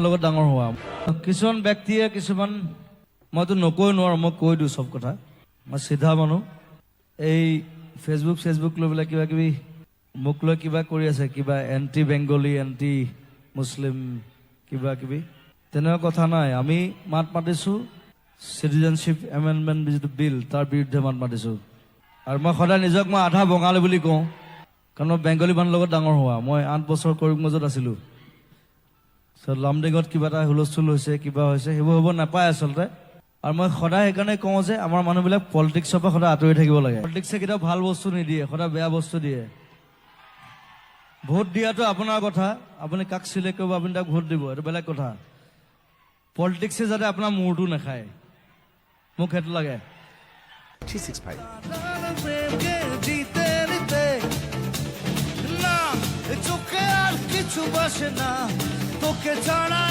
লগত ডাঙৰ হোৱা কিছুমান ব্যক্তিয়ে কিছুমান মইতো নকৈ নোৱাৰো মই কৈ দিওঁ চব কথা মই সিধা মানুহ এই ফেচবুক লৈ পেলাই কিবা কিবি মোক লৈ কিবা কৰি আছে কিবা এন্টি বেংগলী এন্টি মুছলিম কিবা কিবি তেনেকুৱা কথা নাই আমি মাত মাতিছো সিটিজেনশ্বিপ এমেণ্ডমেণ্ট যিটো বিল তাৰ বিৰুদ্ধে মাত মাতিছো আৰু মই সদায় নিজক মই আধা বঙালী বুলি কওঁ কাৰণ মই বেংগলী মানুহৰ লগত ডাঙৰ হোৱা মই 8 বছৰ কৰিমগঞ্জত আছিলোঁ লামডিঙত কিবা এটা হুলস্থুল হৈছে কিবা হৈছে সেইবোৰ হ'ব নাপায় আচলতে আৰু মই সদায় সেইকাৰণে কওঁ যে আমাৰ মানুহবিলাক পলিটিক্সৰ পৰা সদায় আঁতৰি থাকিব লাগে পলিটিক্সে কেতিয়াও ভাল বস্তু নিদিয়ে সদায় বেয়া বস্তু দিয়ে ভোট দিয়াটো আপোনাৰ কথা আপুনি কাক চিলেক্ট কৰিব আপুনি তাক ভোট দিব এইটো বেলেগ কথা পলিটিক্সে যাতে আপোনাৰ মূৰটো নাখায় মোক সেইটো লাগে 365 চোখে আৰ কিছু বসে না তোকে ছাড়া